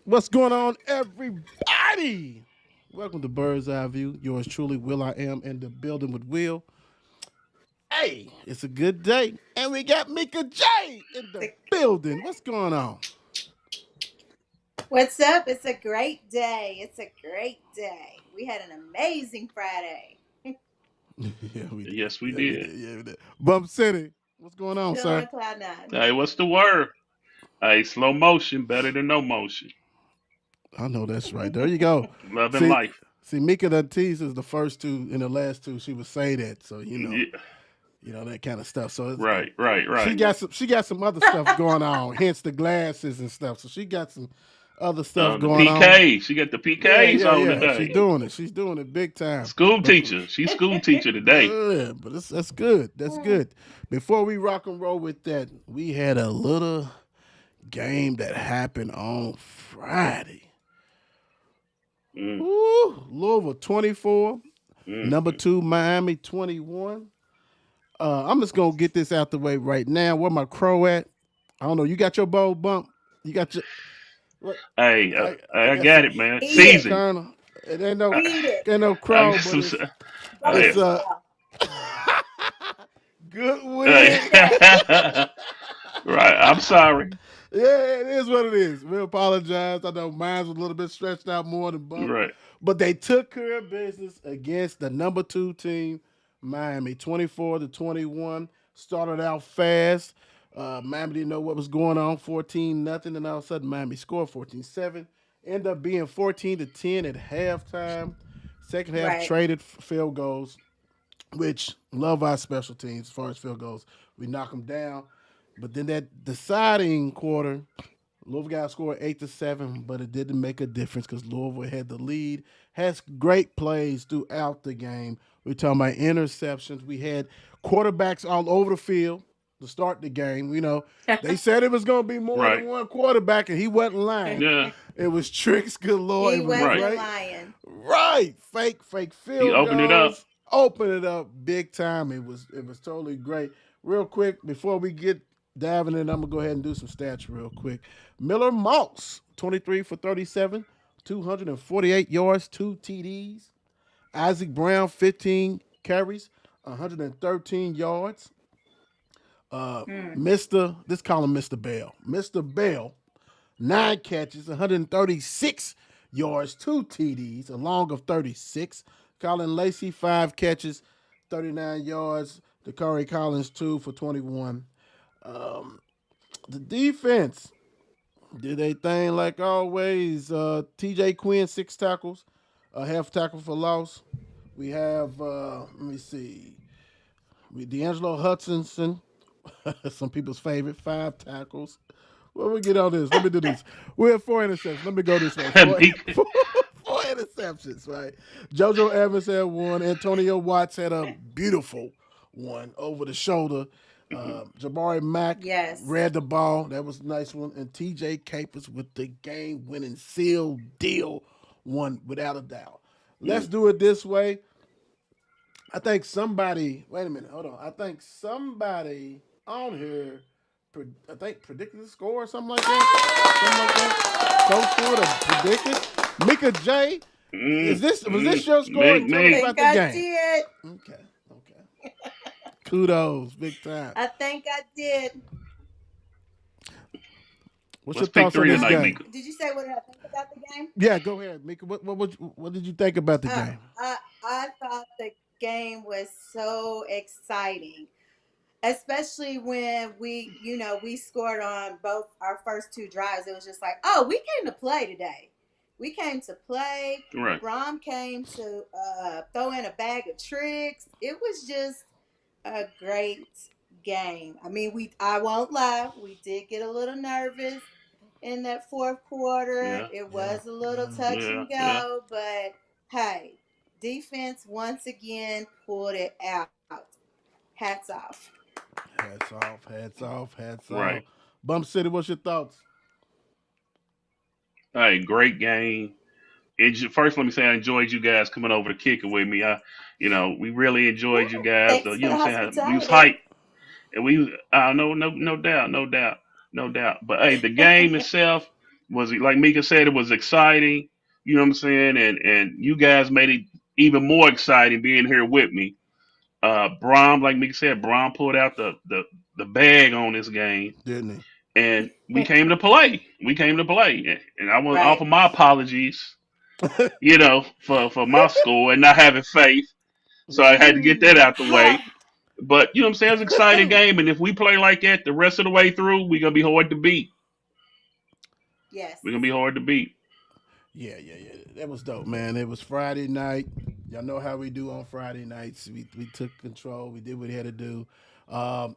What's going on, everybody? Welcome to Bird's Eye View. Yours truly, Will I Am in the building with Will. Hey, it's a good day. And we got Mika J in the building. What's going on? What's up? It's a great day. It's a great day. We had an amazing Friday. yeah, we did. Yes, we Yeah, we did. did. Yeah, we did. Bump City. What's going on, Chilling sir? on cloud nine. Hey, what's the word? Hey, slow motion better than no motion. I know that's right. There you go. Love and See, life. Mika done teases the first two and the last two. She would say that, so Yeah, that kind of stuff. So right, right, she right. got some other stuff going on, hence the glasses and stuff. So she got some other stuff The going on. PK. She got the Yeah, PKs yeah, on yeah. She's today. doing it. She's doing it big time. School But teacher. She's school teacher today. yeah, but that's good. That's good. Before we rock and roll with that, we had a little game that happened on Friday. Mm, Woo, Louisville 24, number mm. 2 Miami 21. I'm just gonna get this out the way right now. Where my crow at? I don't know. You got your bowl bump. You got your what? Hey, I I got got some it, man. Eat it. Season. Colonel. It I, Eat it. ain't no I crow, got but some. Go it's Hey, good hey. win. Tuesday. Right. I'm sorry. Yeah, it is what it is. We apologize. I know mine was a little bit stretched out more than bump, Right. but they took care of business against the number 2 team, Miami, 24-21. Started out fast. Miami didn't know what was going on, 14-0, and all of a sudden Miami scored 14-7. Ended up being 14-10 at halftime. Second half Right. traded field goals, which love our special teams as far as field goals. We knock them down. But then that deciding quarter, Louisville got scored 8-7, but it didn't make a difference because Louisville had the lead. Has great plays throughout the game. We're talking about interceptions. We had quarterbacks all over the field to start the game. They said it was going to be more Right. than one quarterback, and he wasn't lying. Yeah. It was tricks galore. He It was Right. wasn't great. lying. Right. Fake He field opened it up. goals. Open it up big time. It was totally great. Real quick, before we get diving in, I'm gonna go ahead and do some stats real quick. Miller Moss, 23 for 37, 248 yards, 2 TDs. Isaac Brown, 15 carries, 113 yards. Mm. This call him Mr. Bell. Mr. Bell, 9 catches, 136 yards, 2 TDs, a long of 36. Colin Lacey, 5 catches, 39 yards. Dakari Collins, 2 for 21. Um, the defense did a thing like always. TJ Quinn, 6 tackles, a half tackle for loss. We have, let me see, D'Angelo Hutchinson, some people's favorite, 5 tackles. Well, we get on this. Let me do this. We have 4 interceptions. Let me go this way. Four, Meek. four interceptions, right? JoJo Evans had one. Antonio Watts had a beautiful one over the shoulder. Jabari Mack Yes. read the ball. That was a nice one. And TJ Capers with the game winning seal deal one without a doubt. Let's Mm. do it this way. I think somebody, wait a minute, hold on. I think somebody on here, I think predicted the score or something like that. Something like that. Close to it or predicted. Mika J, was this your score? And tell I us Me. about think the I game. did. Okay, okay. Kudos, big time. I think I did. What's your Let's pick thoughts on three this Uh, tonight, game? Mika. did you say what did I think about the game? Yeah, go ahead, Mika. What did you think about the Uh, game? I thought the game was so exciting, especially when we scored on both our first two drives. It was just like, oh, we came to play today. We came to play. Right. Brom came to throw in a bag of tricks. It was just a great game. I mean, I won't lie, we did get a little nervous in that fourth quarter. Yeah. It Yeah, was a little yeah. touch Yeah. and Yeah. go, but hey, defense once again pulled it out. Hats off. Hats off, hats off, hats off. Right. Bump City, what's your thoughts? Hey, great game. First, let me say I enjoyed you guys coming over to kick it with me. We really enjoyed you guys. Thanks You for know the what I'm saying? We was hospitality. hyped, and we, no doubt, no doubt, no doubt. But hey, the game itself. Was like Mika said, it was exciting. You know what I'm saying? And you guys made it even more exciting being here with me. Brom, like Mika said, Brom pulled out the bag on this game, Didn't and we came to play. We came to play, and I want to Right. offer my apologies, he? for my score and not having faith. So I had to get that out the way. But you know what I'm saying? It's an exciting game, and if we play like that the rest of the way through, we're gonna be hard to beat. Yes. We're gonna be hard to beat. Yeah. That was dope, man. It was Friday night. Y'all know how we do on Friday nights. We took control. We did what we had to do. Um,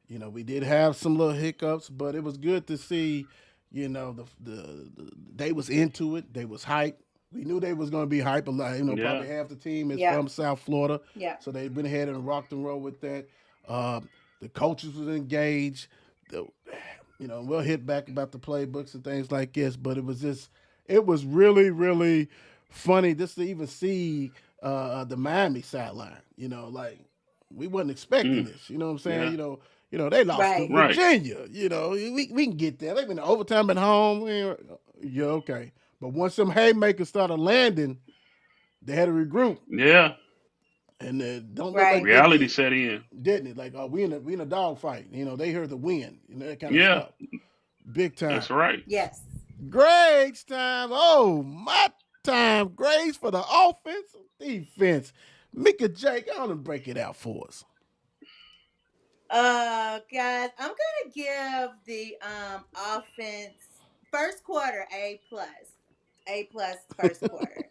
we did have some little hiccups, but it was good to see. They was into it. They was hype. We knew they was going to be hype a lot. Yeah. Probably half the team is Yeah. from South Florida, Yeah. so they went ahead and rocked and roll with that. The coaches was engaged. The, we'll hit back about the playbooks and things like this, but it was really, really funny just to even see the Miami sideline. Like we wasn't expecting Mm, this. You know what I'm saying? yeah. They lost to Right. Right. Virginia. We can get there. They've been overtime at home. Yeah, okay. But once some haymakers started landing, they had to regroup, Yeah. and don't look Right. like they Reality did, set in. didn't it? Like, oh, we in a dog fight. They heard the win, that kind of Yeah. stuff. Big time. That's right. Yes. Grades time. Oh, my time. Grades for the offense, defense. Mika Jake, I want to break it out for us. Guys, I'm gonna give the offense first quarter A plus first quarter.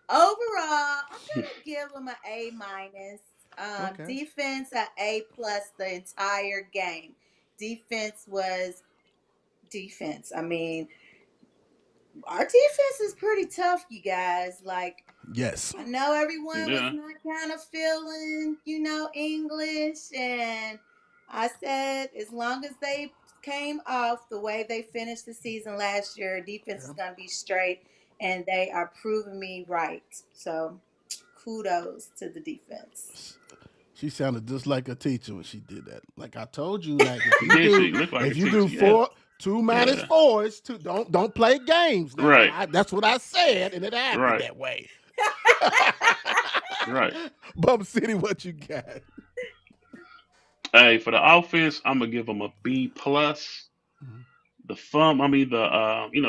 Overall, I'm gonna give them an A minus. Okay. Defense a A plus the entire game. Defense was defense. I mean, our defense is pretty tough, you guys. Like, Yes. I know everyone was Yeah. not kind of feeling, English, and I said as long as they came off the way they finished the season last year, defense is Yeah. going to be straight, and they are proving me right. So, kudos to the defense. She sounded just like a teacher when she did that. Like I told you, like if She you did. do She looked like a if you do teacher. Yeah. four two minus Yeah. four is two. Don't play games now. Right. That's what I said, and it happened Right. that way. Right. Bum City, what you got? Hey, for the offense, I'm gonna give them a B plus. Mhm. I mean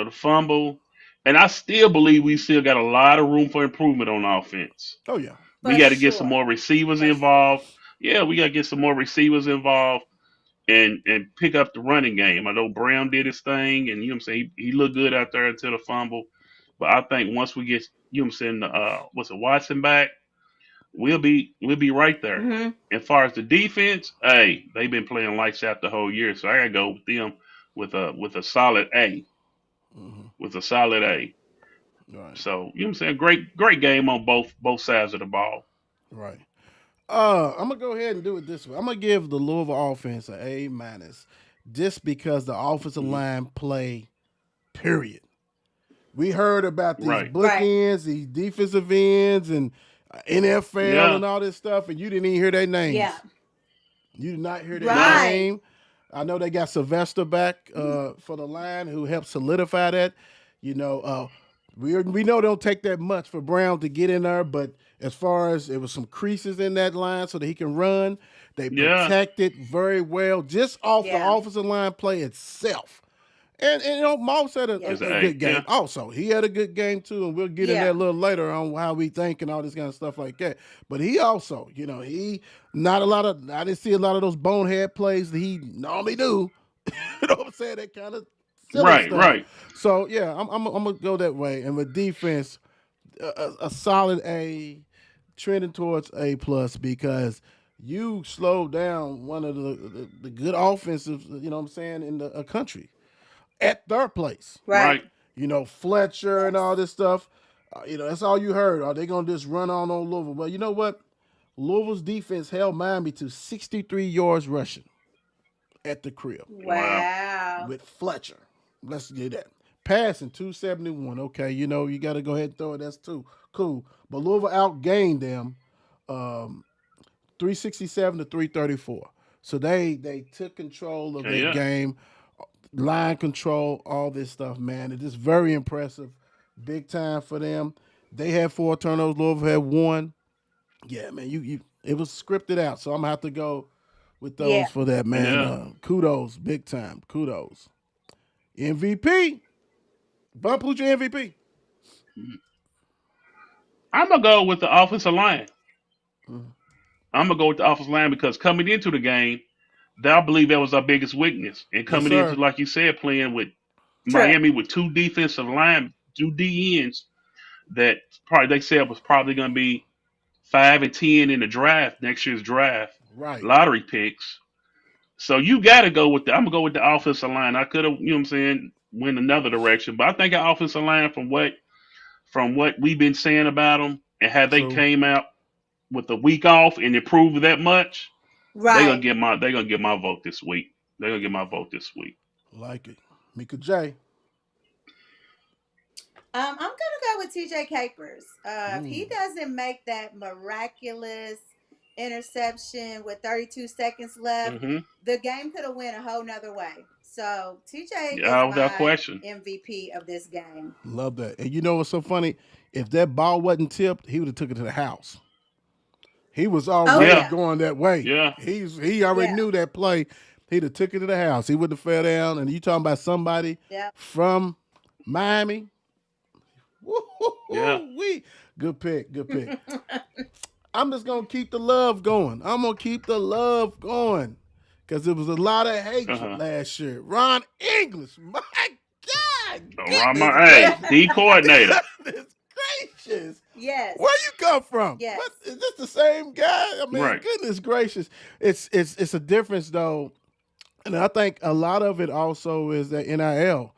the fumble, and I still believe we still got a lot of room for improvement on offense. Oh yeah. We For got to get some sure. more receivers For sure. involved. Yeah, we got to get some more receivers involved and pick up the running game. I know Brown did his thing, and you know what I'm saying he looked good out there until the fumble. But I think once we get you know what I'm saying what's it Watson back, we'll be right there. Hmm. As far as the defense, hey, they've been playing lights out the whole year, so I gotta go with them with a solid A, Hmm. with a solid A. Right. So you know what I'm saying, great game on both sides of the ball. Right. I'm gonna go ahead and do it this way. I'm gonna give the Louisville offense an A minus, just because the offensive Mhm. line play. Period. We heard about these Right. Right. bookends, these defensive ends, and NFL Yeah. and all this stuff, and you didn't even hear their Yeah. names. You did not hear their No. Right. name. I know they got Sylvester back for the line, who helped solidify that. You know, we know they don't take that much for Brown to get in there, but as far as it was some creases in that line so that he can run, they Yeah. protected very well just off the Yeah. offensive line play itself. And Moss had Yeah. It's an a A. good game. Yeah. Also, he had a good game too, and we'll get in that Yeah. a little later on how we think and all this kind of stuff like that. But he also, he not a lot of I didn't see a lot of those bonehead plays that he normally do. You know what I'm saying? That kind of silly Right. stuff. Right. So yeah, I'm gonna go that way. And with defense, a solid A, trending towards A plus, because you slowed down one of the good offensives. You know what I'm saying, in the country at their place. Right. Right. Fletcher and Yes. all this stuff. That's all you heard. Are they gonna just run on Louisville? Well, you know what? Louisville's defense held Miami to 63 yards rushing at the crib Wow. Wow. with Fletcher. Let's do that. Passing 271. Okay, you got to go ahead and throw it. That's too cool. But Louisville outgained them, 367 to 334. So they took control of Okay. that Yeah. game. line control, all this stuff, man. It is very impressive. Big time for them. They had 4 turnovers. Louisville had one. Yeah, man. You it was scripted out, so I'm gonna have to go with Yeah. those for that, man. Yeah. Kudos, big time. Kudos. MVP. Bump, who's your MVP? I'm gonna go with the offensive line. Mm. I'm gonna go with the offensive line because coming into the game, I believe that was our biggest weakness. And Yes, coming into, sir. like you said, playing with True. Miami with two defensive line, two DNs that probably they said was probably gonna be 5 and 10 in the draft, next year's draft, Right. lottery picks. So you got to go with I'm gonna go with the offensive line. I could have, what I'm saying, went another direction, but I think our offensive line from what we've been saying about them and how they True. came out with the week off and improved that much, Right. they're gonna get my vote this week. They're gonna get my vote this week. Like it. Mika J. I'm gonna go with TJ Capers. If he Mm. doesn't make that miraculous interception with 32 seconds left, Hmm. the game could have went a whole nother way. So TJ is Yeah, without my question. MVP of this game. Love that. And you know what's so funny? If that ball wasn't tipped, he would have took it to the house. He was Oh already Yeah, yeah, going that way. yeah, He already yeah, knew that play. He'd have took it to the house. He would have fell down. And you talking about somebody yeah. from Miami? yeah. Woo-hoo-hoo-wee. Good pick. Good pick. I'm just gonna keep the love going. I'm gonna keep the love going. Cause there was a lot of Uh hatred huh. last year. Ron English, my God, goodness Rama, hey, gracious. D coordinator. Goodness gracious. Yes, Where you come from? yes. What is this the same guy? I mean, Right. goodness gracious. It's a difference though, and I think a lot of it also is that NIL,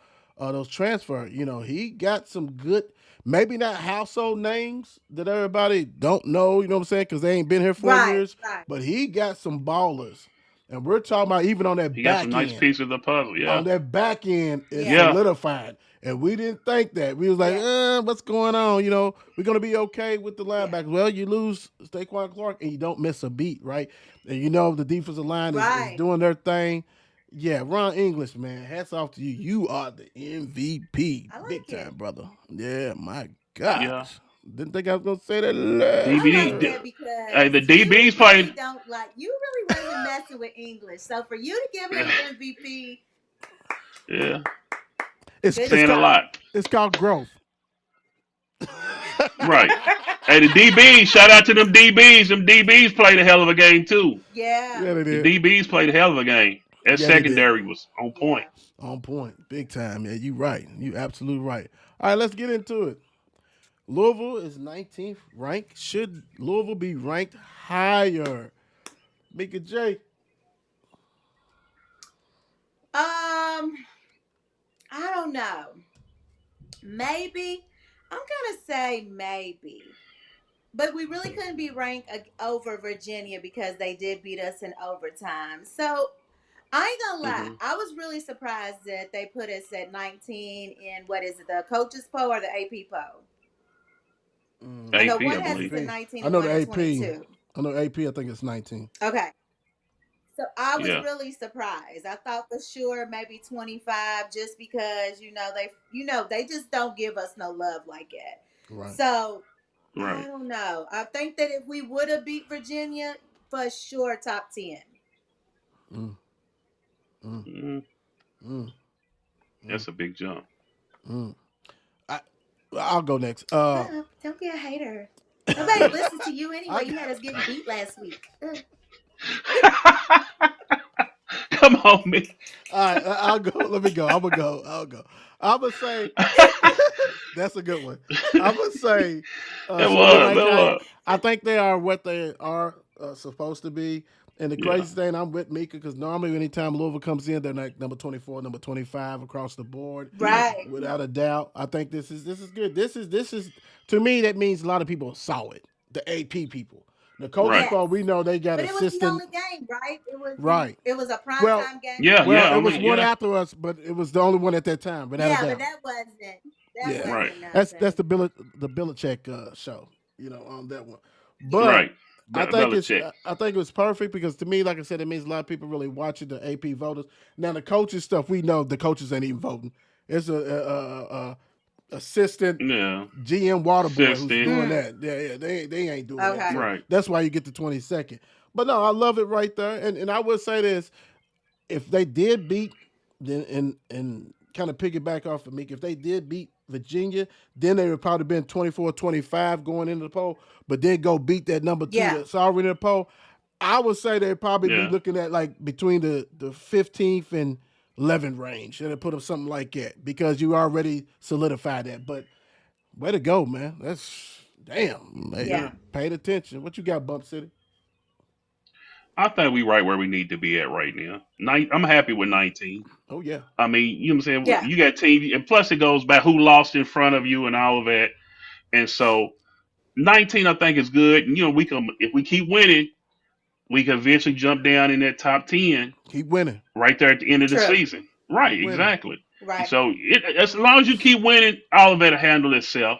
those transfer. You know, he got some good, maybe not household names that everybody don't know. You know what I'm saying? Because they ain't been here 4 Right, years, right. but he got some ballers, and we're talking about even on that He got some back nice end. pieces of the puzzle. On Yeah. that back end is Yeah, Yeah. solidified. And we didn't think that. We was like, yeah, what's going on? You know, we're gonna be okay with the yeah. linebackers. Well, you lose Saquon Clark and you don't miss a beat, right? And you know the defensive line is Right. doing their thing. Yeah, Ron English, man. Hats off to you. You are the MVP. I Big like time, it. brother. Yeah, my Yeah. gosh. Didn't think I was gonna say that last I like DBD. that year. Hey, because the you DBs really played. don't like you really wasn't messing with English. So for you to give him MVP, Yeah. It's good it's Saying a called job. lot. it's called growth. Right. Hey, the DBs. Shout out to them DBs. Them DBs played a hell of a game too. Yeah, Yeah, they The did. DBs played a hell of a game. That Yeah, they did. secondary was on point. yeah. On point. Big time. Yeah, you right. You absolutely right. All right, let's get into it. Louisville is 19th ranked. Should Louisville be ranked higher? Mika J. Um, I don't know. Maybe I'm gonna say maybe, but we really couldn't be ranked over Virginia because they did beat us in overtime. So I ain't gonna lie, Hmm. I was really surprised that they put us at 19 in what is it, the coaches poll or the AP poll? I know AP, one I has us believe. at AP. 19 I and know one the at AP. 22. I know AP. I think it's 19. Okay. So I was Yeah. really surprised. I thought for sure maybe 25 just because they just don't give us no love like that. Right. So I Right. don't know. I think that if we would have beat Virginia, for sure top 10. Mm, mm, Mm, mm, mm, that's a big jump. mm. I, I'll go next. Don't be a hater. Nobody listens to you anyway. I, You had us getting beat last week. Ugh. Come on, me. all right, I'll go. Let me go. I'm gonna go. I'll go. I'm gonna say that's a good one. I'm gonna say That should we be was. ranked That higher? was. I think they are what they are supposed to be. And the Yeah. crazy thing, I'm with Mika because normally anytime Louisville comes in, they're like number 24, number 25 across the board, Yeah. Right. without a doubt. I think this is good. This is to me that means a lot of people saw it. The AP people, the coaches Right. Yes. poll, we know they got But it was the assistant. only game, right? Right. It was a Well, primetime game. Yeah. well, Yeah. it I was mean, one yeah. after us, but it was the only one at that time, without a Yeah, but doubt. that Yeah, Right. wasn't that's nothing. the Belichick show, on that one. But Right. Belichick. I think it was perfect because to me, like I said, it means a lot of people really watching the AP voters. Now the coaches stuff, we know the coaches ain't even voting. It's a assistant Yeah, GM Waterboy who's assistant. doing Mm, that. Yeah, they ain't doing that. okay. So Right. that's why you get the 22nd. But no, I love it right there. And I would say this: if they did beat, then and kind of piggyback off of Meek, if they did beat Virginia, then they would probably been 24-25 going into the poll, but then go beat that number two Yeah. that's already in the poll. I would say they'd probably be Yeah. looking at like between the 15th and 11th range, and they put up something like that because you already solidified that. But way to go, man! That's damn. They Yeah. Yeah. paid attention. What you got, Bump City? I think we right where we need to be at right now. I'm happy with 19. Oh yeah, I mean, you know what I'm saying? Yeah. You got team, and plus it goes back who lost in front of you and all of that. And so 19, I think is good. And we can, if we keep winning, we can eventually jump down in that top 10 keep winning, right there at the end of the True. season. keep Right, winning. exactly. And Right. so as long as you keep winning, all of it will handle itself.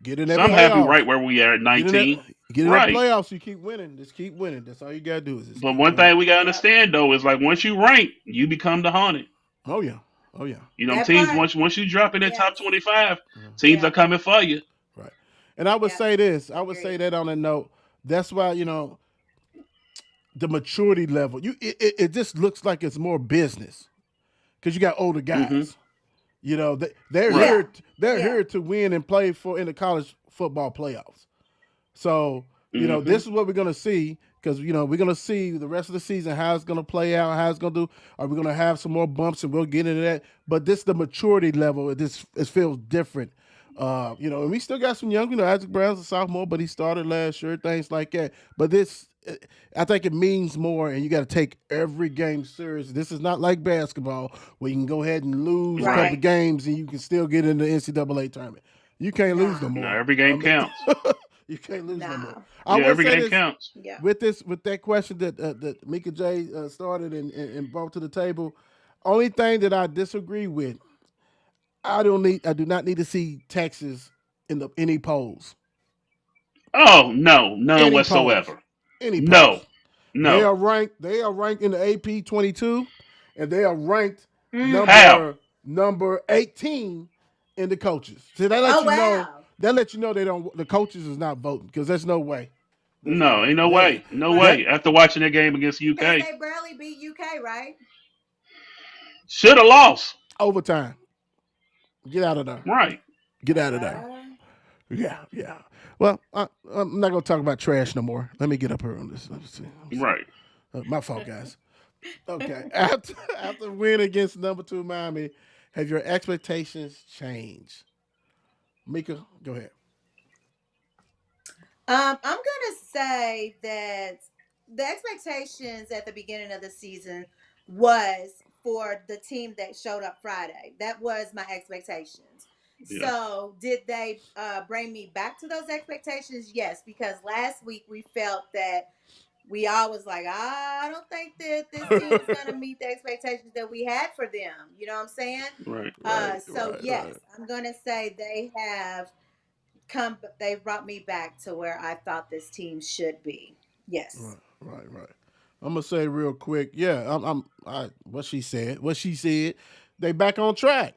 Get in So that I'm happy playoffs. right where we are at Get in that 19. get in that Right. playoffs. You keep winning. Just keep winning. That's all you gotta do is just But keep one winning. thing we gotta Yep. understand though is like once you rank, you become the haunted. Oh yeah. Oh yeah. That Teams part. once you drop in that top Yes. 25, Mhm. teams are Yeah. coming for you. Right. And I would Yeah. say this. I would say Agreed. that on a note. That's why the maturity level. It just looks like it's more business because you got older Hmm. guys. They're Right. Yeah. here. They're Yeah. here to win and play for in the college football playoffs. So, Hmm. this is what we're gonna see because we're gonna see the rest of the season how it's gonna play out, how it's gonna do. Are we gonna have some more bumps and we'll get into that? But this the maturity level. It feels different. And we still got some young. Isaac Brown's a sophomore, but he started last year, things like that. But I think it means more, and you got to take every game serious. This is not like basketball where you can go ahead and lose a couple Right. of Right. games and you can still get in the NCAA tournament. You can't lose no Nah. Now more. every I game mean, counts. you can't lose no more. Nah. I Yeah, will every say game this counts. Yeah. with that question that Mika J started and brought to the table. Only thing that I disagree with, I do not need to see Texas in the any polls, Oh no, none any polls, whatsoever. any No, polls. They no. are ranked. They are ranked in the AP 22, and they are ranked Mm. How? number 18 in the coaches. So that Oh lets you know. wow. That lets you know they don't. The coaches is not voting because there's no way. There's no No, way. ain't no way. No Right. way. After watching that game against Because UK, they barely beat UK, right? should have lost. overtime. Get out of there. Right. Get out of there. Uh, Yeah, yeah. Well, I'm not gonna talk about trash no more. Let me get up here on this. Let me see. Let me see. Right. My fault, guys. Okay. After win against number two Miami, have your expectations changed? Mika, go ahead. I'm gonna say that the expectations at the beginning of the season was for the team that showed up Friday. That was my expectations. Yeah. So, did they bring me back to those expectations? Yes, because last week we felt that we all was like, I don't think that this team is going to meet the expectations that we had for them. You know what I'm saying? Right. Right, So right, yes, right, I'm going to say they've brought me back to where I thought this team should be. Yes. right. I'm gonna say real quick. Yeah, what she said. What she said. They back on track.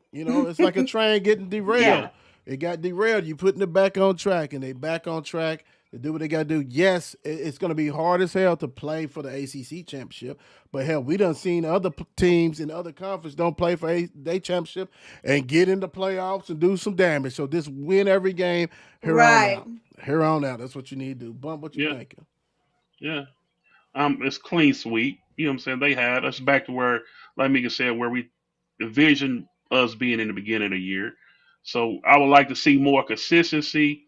It's like a train getting Yeah. derailed. Yeah. It got derailed. You putting it back on track, and they back on track. They do what they got to do. Yes, it's going to be hard as hell to play for the ACC championship. But hell, we done seen other teams in other conferences don't play for their championship and get in the playoffs and do some damage. So just win every game here on Right. out. Here on out. That's what you need to do. Bump, what you Yeah. thinking? Yeah. It's clean sweep. You know what I'm saying? They had us back to where, like Mika said, where we envisioned us being in the beginning of the year. So I would like to see more consistency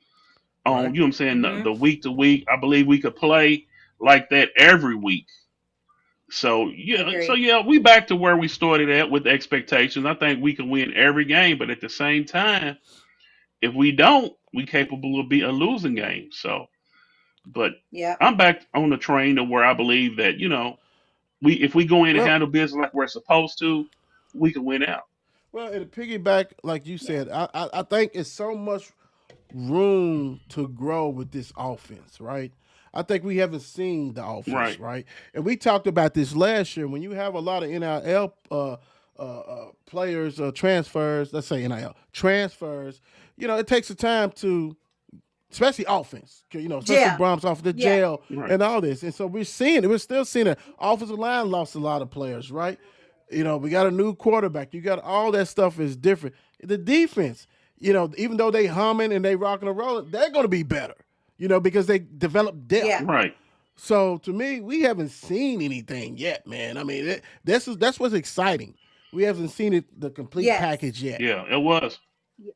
on, Right. you know what I'm saying, Mm-hmm. the week to week. I believe we could play like that every week. So Agree. yeah, we back to where we started at with the expectations. I think we can win every game, but at the same time, if we don't, we capable of be a losing game. So, but Yep. I'm back on the train to where I believe that we if we go in and Well, handle business like we're supposed to, we can win out. well, and to piggyback, like you Yeah. said, I think it's so much room to grow with this offense, right? I think we haven't seen the offense, Right. right? And we talked about this last year when you have a lot of NIL players transfers. Let's say NIL transfers. It takes a time to especially offense, especially Yeah. Brahms off the Yeah. jail Right. and all this. And so we're seeing it. We're still seeing it. Offensive line lost a lot of players, right? We got a new quarterback. You got all that stuff is different. The defense, even though they humming and they rocking and rolling, they're going to be better, because they develop depth. Yeah. Right. So to me, we haven't seen anything yet, man. I mean, that's what's exciting. We haven't seen the complete Yes. package yet. Yeah, it was. Yeah.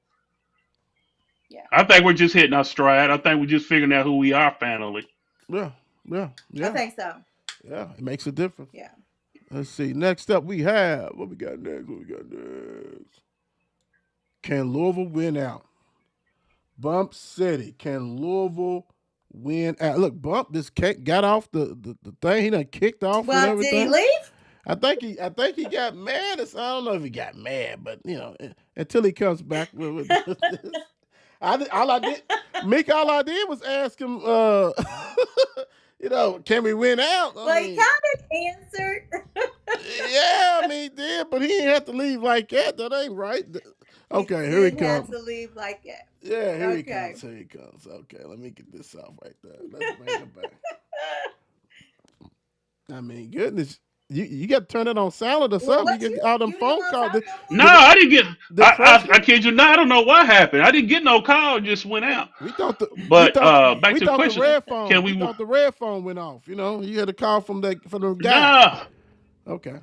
Yeah. I think we're just hitting our stride. I think we're just figuring out who we are finally. Yeah, yeah, I yeah, think so. yeah. It makes a difference. Yeah. Let's see. Next up, we have what we got next. What we got next? Can Louisville win out? Bump City. Can Louisville win out? Look, Bump just got off the thing. He done kicked off and Well, did he everything. leave? I think he got mad. I don't know if he got mad, but until he comes back with all I did, Mick, all I did was ask him, can we win out? I Well, he mean, kind of answered. yeah, I mean, he did, but he didn't have to leave like that. That ain't right. He Okay, here he didn't have comes. to leave like that. Yeah, here he Okay. comes. Here he comes. Okay, let me get this off right there. Let's bring him back. I mean, goodness, you got to turn it on silent or Well, something. what You get all them you didn't phone want to calls. talk No, no more? I didn't get. The I president. kid you not. I don't know what happened. I didn't get no call. It just went out. We thought the we But thought back we to the thought the question. red Can phone. We we? thought the red phone went off. You had a call from the guy. Nah, Okay.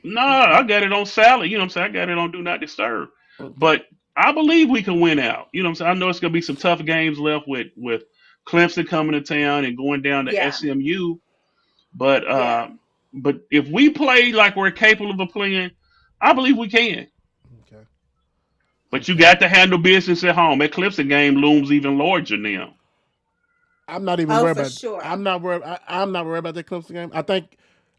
nah. Okay. I got it on salad. You know what I'm saying? I got it on do not disturb. Okay. But I believe we can win out. You know what I'm saying? I know it's gonna be some tough games left with Clemson coming to town and going down to Yeah. SMU. But Yeah. if we play like we're capable of playing, I believe we can. Okay. But you Okay. got to handle business at home. That Clemson game looms even larger now. I'm not even Oh, worried for about. sure. I'm not worried about that Clemson game.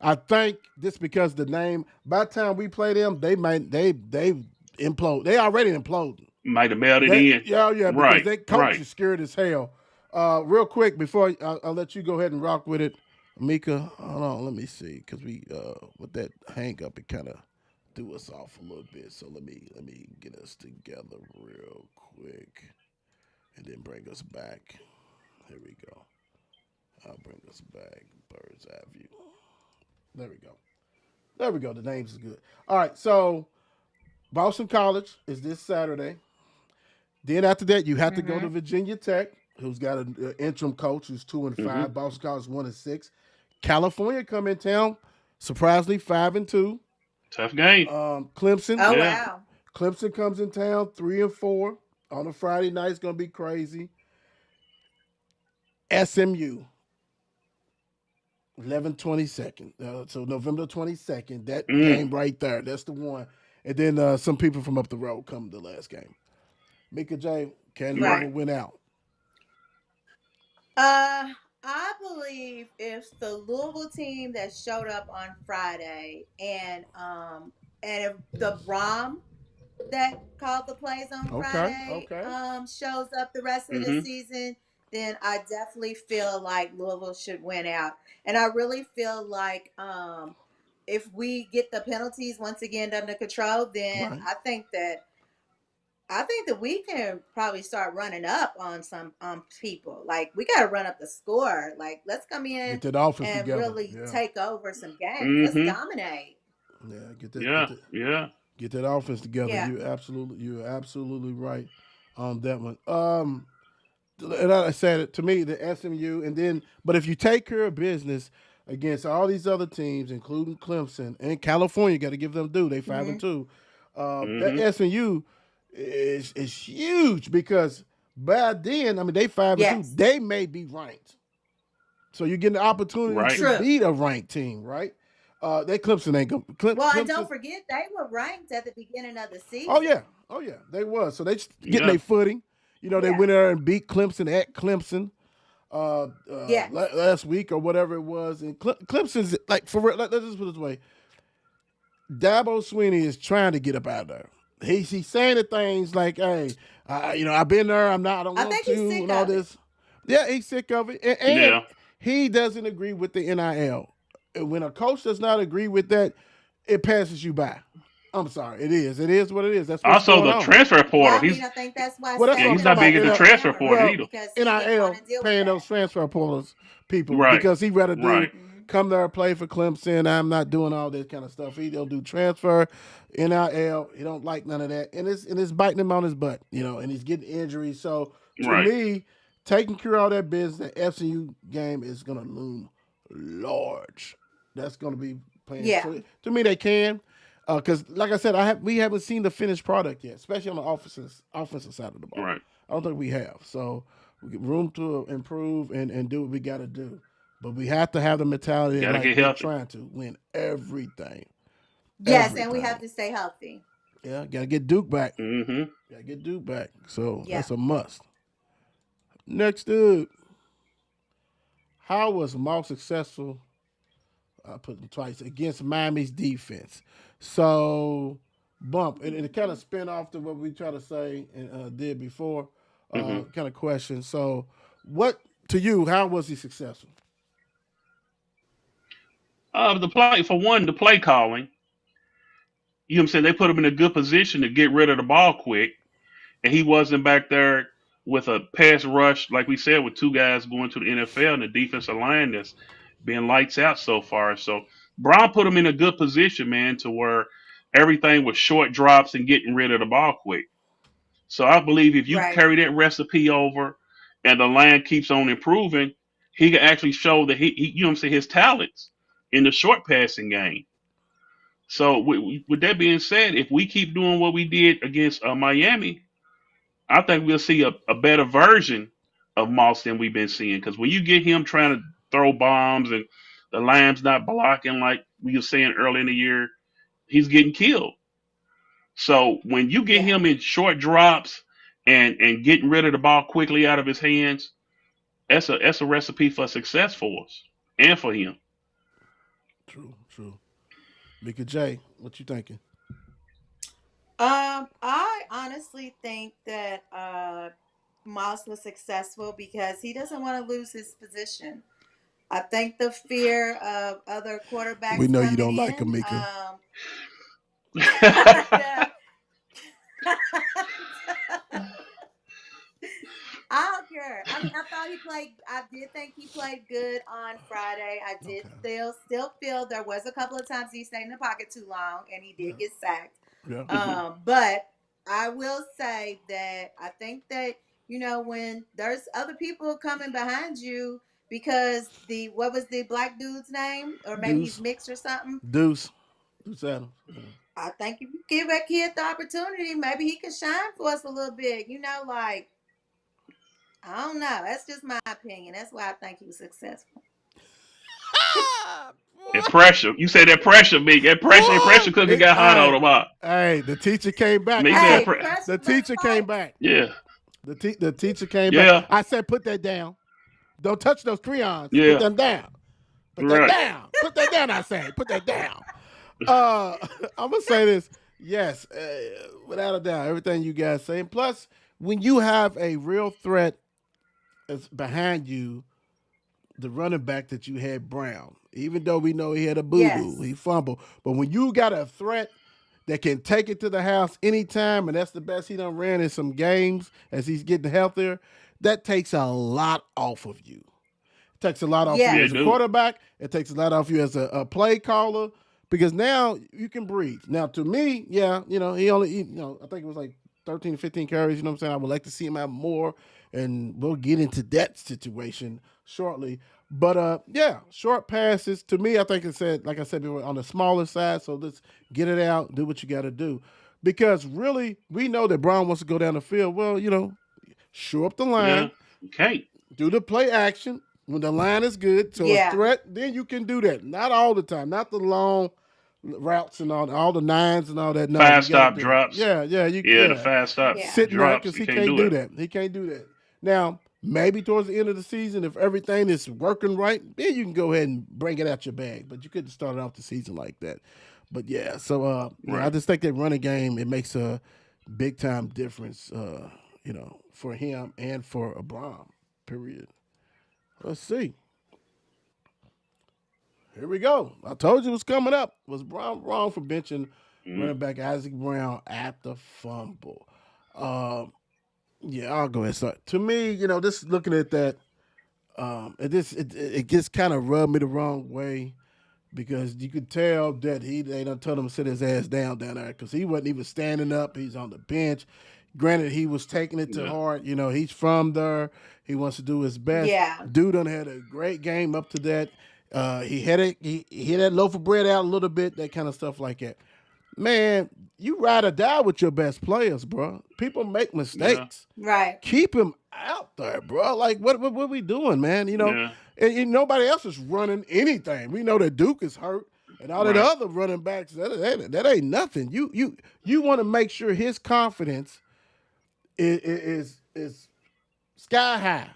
I think just because the name. By the time we play them, they implode. They already imploding. Might have mailed it They in. yeah because Right, they coach right. is scared as hell. Real quick before I'll let you go ahead and rock with it, Mika. Hold on, let me see because we with that hang up it kind of threw us off a little bit. So let me get us together real quick and then bring us back. Here we go. I'll bring us back. Bird's eye view. There we go. There we go. The names is good. All right. So Boston College is this Saturday. Then after that, you have to go to Mm-hmm. Virginia Tech, who's got an interim coach who's 2-5. Hmm. Boston College 1-6. California come in town, surprisingly 5-2. Tough game. Clemson, Oh, Yeah. wow. Clemson comes in town 3-4 on a Friday night. It's gonna be crazy. SMU 11/22. So November 22nd. That Mm. game right there. That's the one. And then some people from up the road come to the last game. Mika J. Can Right. Louisville win out? I believe if the Louisville team that showed up on Friday and if the Brom that called the plays on Okay. Friday Okay. shows up the rest of the Hmm. season, then I definitely feel like Louisville should win out. And I really feel like if we get the penalties once again under control, then Right. I think that we can probably start running up on some people. Like we got to run up the score. Like let's come Get in that offense and together. really Yeah. take over some games. Let's Hmm. dominate. Yeah. Get that. Get Yeah. that. Yeah. Get that offense together. Yeah. You're absolutely right on that one. And I said it to me, the SMU, and then, but if you take care of business against all these other teams, including Clemson and California, got to give them due. They 5-2. That Hmm. SMU is huge because by then, I mean, they 5-2. Yes. They may be ranked, so you're getting the opportunity Right. to True. beat a ranked team, right? That Clemson ain't going. Well, and don't Clemson. forget they were ranked at the beginning of the Oh season. yeah, oh yeah, they was. So they just getting Yeah. their footing. They Yeah. went there and beat Clemson at Clemson Yes. last week or whatever it was. And Clemson's like for real. Let's just put it this way: Dabo Sweeney is trying to get up out of there. He's saying the things like, "Hey, I've been there. I'm not. I don't I want think to," he's sick and all of it. this. Yeah, he's sick of it, and Yeah. He doesn't agree with the NIL. And when a coach does not agree with that, it passes you by. I'm sorry. It is. It is what it is. That's what's Also, going the on. transfer Well, portal. I mean, I think that's why Well, that's Yeah, what I'm he's Saban not talking big left at it the on transfer him portal well, either. because he didn't want NIL to deal with paying that. those transfer portals people Right, because he'd rather do right, come there play for Clemson. I'm not doing all this kind of stuff. He don't do transfer, NIL. He don't like none of that, and it's biting him on his butt, and he's getting injuries. So to right. me, taking care of all that business, the FCU game is gonna loom large. That's gonna be playing. Yeah. So to me, they can. Because, like I said, we haven't seen the finished product yet, especially on the offensive side of the ball. Right. I don't think we have. So we get room to improve and do what we got to do. But we have to have the mentality Got to like get we're healthy. trying to win everything. Yes, and we have Everything. to stay healthy. Yeah, got to get Duke back. Mm-hmm. Got to get Duke back. So Yeah. that's a must. Next up, how was Maul successful? I put them twice against Miami's defense. So, bump, and it kind of spin off to what we try to say and did before, Mm-hmm. kind of question. So, what to you? How was he successful? The play for one, the play calling. You know what I'm saying? They put him in a good position to get rid of the ball quick, and he wasn't back there with a pass rush like we said with two guys going to the NFL and the defensive line that's been lights out so far. So Brown put him in a good position, man, to where everything was short drops and getting rid of the ball quick. So I believe if you Right. carry that recipe over and the line keeps on improving, he can actually show that he you know what I'm saying, his talents in the short passing game. So with that being said, if we keep doing what we did against Miami, I think we'll see a better version of Moss than we've been seeing. Because when you get him trying to throw bombs and the line's not blocking like we were saying early in the year, he's getting killed. So when you get Yeah. him in short drops and getting rid of the ball quickly out of his hands, that's a recipe for success for us and for him. True, true. Mika J, what you thinking? I honestly think that Moss was successful because he doesn't want to lose his position. I think the fear of other We quarterbacks know you coming don't like in. Kamika. Yeah. I don't care. I mean, I thought he played. I did think he played good on Friday. I did Okay. still feel there was a couple of times he stayed in the pocket too long, and he Yeah. did get sacked. Yeah. Hmm. But I will say that I think that when there's other people coming behind you because the what was the black dude's name, or maybe he's Deuce. mixed or something. Deuce. Deuce Adams. Yeah. I think if you give that kid the opportunity, maybe he could shine for us a little bit. Like I don't know. That's just my opinion. That's why I think he was successful. Ah, That boy. pressure. You said that pressure, big. That pressure Boy. cooker got hot on him. Huh? Hey, the teacher came I back. mean, he I said, said, Hey, pre- the pressure teacher came bites. back. yeah, The teacher came back. yeah, I said, put that down. Don't touch those crayons. Put yeah, them down. Put that right. down. Put that down. I say, put that down. I'm gonna say this. Yes, without a doubt, everything you guys say. And plus, when you have a real threat is behind you, the running back that you had, Brown, even though we know he had a boo boo, he Yes. fumbled, but when you got a threat that can take it to the house anytime, and that's the best he done ran in some games as he's getting healthier, that takes a lot off of you. It takes a lot off you Yeah, as a Yes. dude. quarterback. It takes a lot off you as a play caller because now you can breathe. Now, to me, yeah, I think it was like 13, 15 carries. You know what I'm saying? I would like to see him have more, and we'll get into that situation shortly. But yeah, short passes to me, I think it said, like I said, before, on the smaller side. So let's get it out, do what you got to do, because really we know that Brown wants to go down the field. Well, shore up the Yeah, line, you can't. do the play action when the line is good. So a Yeah. threat, then you can do that. Not all the time, not the long routes and all the nines and all that. No, you Fast got to stop do it. drops. Yeah, yeah, Yeah, the fast stop Yeah. sitting there drops. because You he can't can't do do it. that. He can't do that. Now, maybe towards the end of the season, if everything is working right, then you can go ahead and bring it out your bag. But you couldn't start off the season like that. But yeah, so yeah, I Right. just think that running game it makes a big time difference. For him and for Abram. Period. Let's see. Here we go. I told you it was coming up. Was Brown wrong for benching Mm, running back Isaac Brown at the fumble? Um, yeah, I'll go ahead and start. To me, just looking at that, it just kind of rubbed me the wrong way because you could tell that they done told him to sit his ass down there because he wasn't even standing up. He's on the bench. Granted, he was taking it to yeah, heart. He's from there. He wants to do his best. Yeah. Dude done had a great game up to that. He had it. He hit that loaf of bread out a little bit. That kind of stuff like that. Man, you ride or die with your best players, bro. People make yeah, mistakes. Right. Keep him out there, bro. Like what we doing, man? yeah, And nobody else is running anything. We know that Duke is hurt and all that right, other running backs. That ain't nothing. You want to make sure his confidence is sky high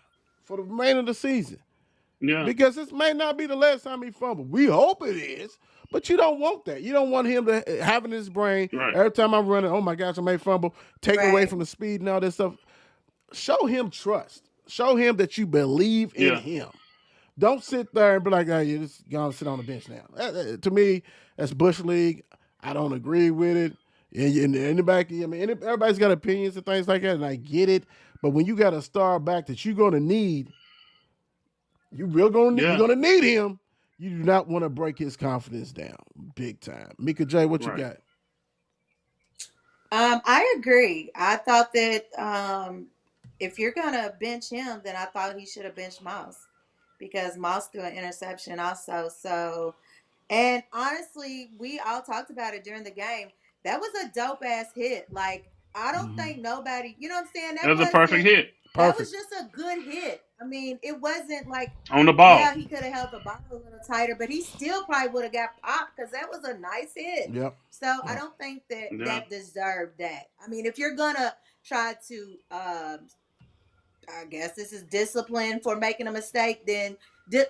for the remainder of the season yeah, because this may not be the last time he fumbled. We hope it is, but you don't want that. You don't want him to have in his brain right, every time I'm running. Oh my gosh, I may fumble. Take away Right. from the speed and all this stuff. Show him trust. Show him that you believe in yeah, him. Don't sit there and be like, "Oh, you're just gonna sit on the bench now." To me, that's bush league. I don't agree with it. And anybody, everybody's got opinions and things like that, and I get it. But when you got a star back that you're gonna need, you're yeah, gonna need him. You do not want to break his confidence down big time. Mika J, what you right, got? I agree. I thought that if you're gonna bench him, then I thought he should have benched Moss because Moss threw an interception also. So, and honestly, we all talked about it during the game. That was a dope ass hit. Like, I don't Mm-hmm. think nobody, you know what I'm saying? that was a perfect hit That was Perfect. just a good hit. I mean, it wasn't like, on the yeah, ball. he could have held the ball a little tighter, but he still probably would have got popped because that was a nice hit. Yep. So I Yep. don't think that Yeah, that deserved that. I mean, if you're gonna try to, I guess this is discipline for making a mistake, then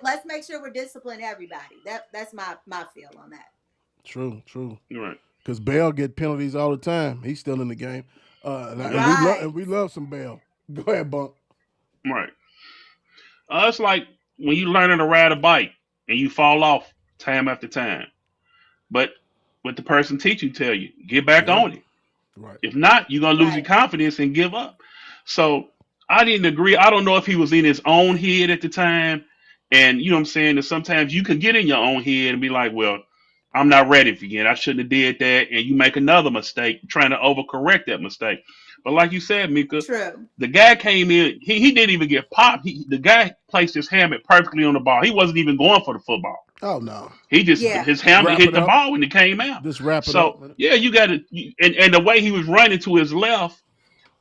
let's make sure we're disciplining everybody. That's my feel on that. True. True. right, Because Bell get penalties all the time. He's still in the game, and yeah, Right. we love some Bell. Go ahead, Bunk. right. It's like when you learning to ride a bike and you fall off time after time, but what the person teach you tell you, get back Yeah, on it. right. If not, you're gonna lose your Right. confidence and give up. So I didn't agree. I don't know if he was in his own head at the time. And you know what I'm saying? That sometimes you could get in your own head and be like, well, I'm not ready for it. I shouldn't have did that. And you make another mistake trying to overcorrect that mistake. But like you said, Mika, True. the guy came in, he didn't even get popped. The guy placed his helmet perfectly on the ball. He wasn't even going for the football. Oh no. He just Yeah. his helmet Wrap hit it the up. ball when it came out. Just wrap it up. So yeah, you got to, and the way he was running to his left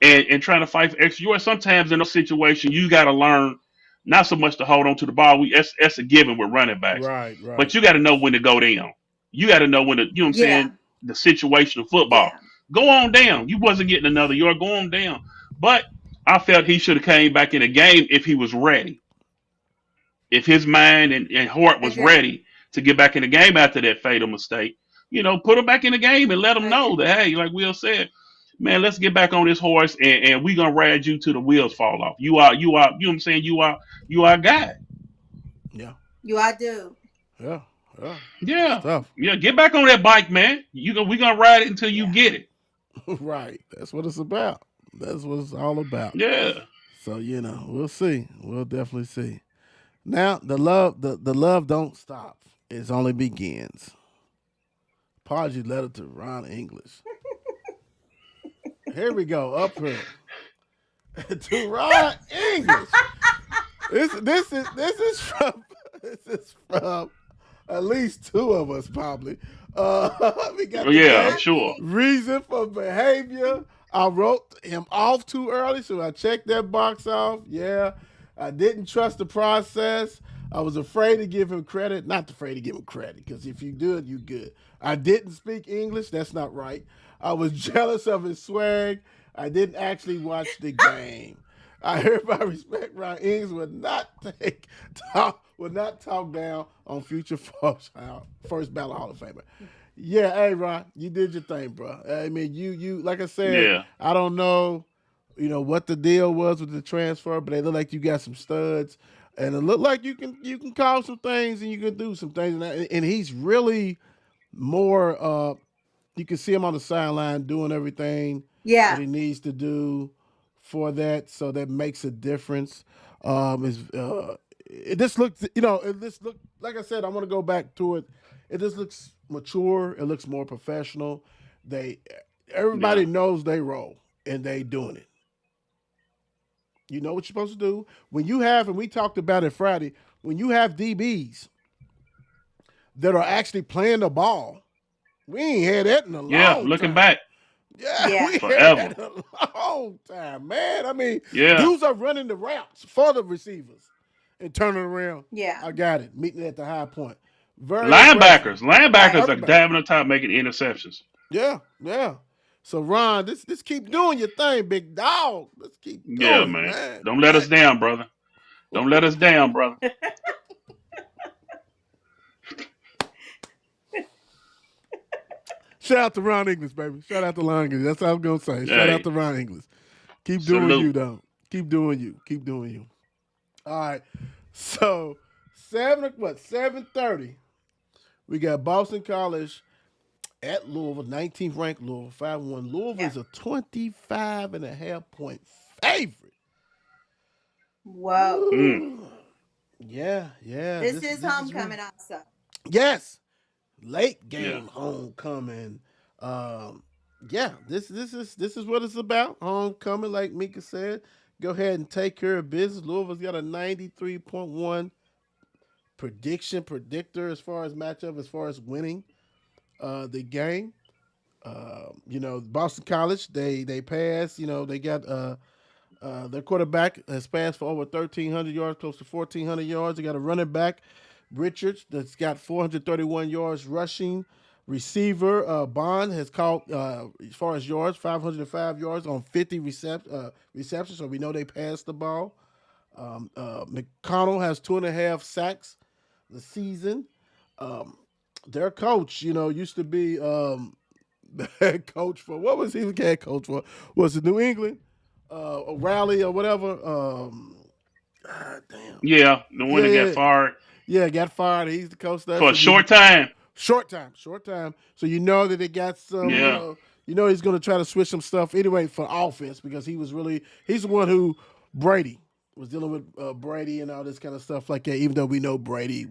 and trying to fight for extra yards. Sometimes in those situations, you got to learn not so much to hold on to the ball. That's a given with running backs, Right. but Right. you got to know when to go down. You got to know when to, you know what I'm Yeah. saying, the situation of football. Yeah. Go on down. You wasn't getting another yard. Go on down. But I felt he should have came back in the game if he was ready. If his mind and heart was Agree. ready to get back in the game after that fatal mistake, put him back in the game and let him know Agree. that, hey, like Will said, man, let's get back on this horse and we gonna ride you till the wheels fall off. You know what I'm saying? You are a guy. Yeah. I do. Yeah. Yeah. It's Yeah. tough. Yeah. Get back on that bike, man. We gonna ride it until you Yeah. get it. Right. That's what it's about. That's what it's all about. Yeah. So we'll see. We'll definitely see. Now the love don't stop. It only begins. Apology letter to Ron English. Here we go. Up here. To Ron English. This is from this is from at least two of us probably. We got Oh, the yeah, I'm game. sure. Reason for behavior. I wrote him off too early, so I checked that box off. Yeah. I didn't trust the process. I was afraid to give him credit. Not afraid to give him credit, because if you do it, you good. I didn't speak English. That's not right. I was jealous of his swag. I didn't actually watch the game. I hereby respect Ron Ings would not talk down on future first ballot Hall of Famer. Yeah, hey Ron, you did your thing, bro. I mean, you like I said, Yeah. I don't know, what the deal was with the transfer, but they look like you got some studs. and it looked like you can call some things and you can do some things, and he's really more. You can see him on the sideline doing everything that Yeah. he needs to do for that, so that makes a difference. Is it just looks, it just look like I said. I want to go back to it. It just looks mature. It looks more professional. They Yeah. Everybody knows they role and they doing it. You know what you're supposed to do when you have, and we talked about it Friday. When you have DBs that are actually playing the ball, we ain't had that in a Yeah. long Looking time. back Yeah, Yeah. we had forever. that in a long time, man. I mean, Yeah. dudes are running the routes for the receivers and turning around. Yeah. I got it, meeting at the high point. Very impressive. Linebackers. Linebackers Right. are Everybody. diving on top making interceptions. Yeah, yeah. So Ron, this keep Yeah. doing your thing, big dog. Let's keep Yeah, doing it, man. man. Don't let us down, brother. Don't let us down, brother. Shout out to Ron English, baby. Shout out to Ron English. That's what I was gonna say. Shout out Hey, to Ron English. Keep doing salute. you, though. Keep doing you. Keep doing you. All right. So 7:30. We got Boston College at Louisville, 19th ranked Louisville, 5-1. Louisville Yeah. is a 25.5 point favorite. Whoa. Mm, Ooh. Yeah, yeah. This This is this is real. homecoming also. Yes. Late yeah. game homecoming. Um, yeah, this is what it's about. Homecoming, like Mika said. Go ahead and take care of business. Louisville's got a 93.1 predictor as far as matchup, as far as winning the game. Boston College, they passed. They got their quarterback has passed for over 1,300 yards, close to 1,400 yards. They got a running back, Richards, that's got 431 yards rushing. Receiver Bond has caught, as far as yards, 505 yards on 50 receptions. So we know they passed the ball. McConnell has 2.5 sacks the season. Um, their coach, used to be the head coach for, what was he the head coach for? Was it New England? O'Reilly or whatever. Damn. Yeah. The one Yeah, that got yeah, fired yeah. Got fired. He's the coach there. for a So short time. short time. So you know that they got some. Yeah. He's going to try to switch some stuff anyway for offense, because he's the one who Brady was dealing with, Brady and all this kind of stuff like that. Even though we know Brady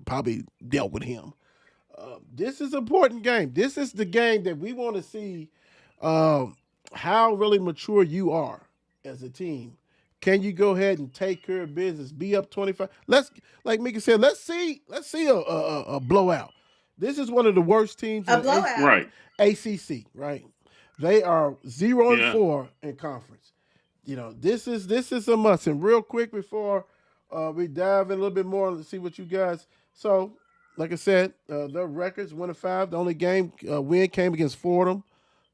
probably dealt with him. This is an important game. This is the game that we want to see, um, how really mature you are as a team. Can you go ahead and take care of business? Be up 25. Like Mika said, let's see a blowout. This is one of the worst teams A in the blowout. Right. ACC, right? They are 0 and Yeah. 4 in conference. This is a must. And real quick before we dive in a little bit more and see what you guys. So, like I said, their records 1-5. The only game win came against Fordham.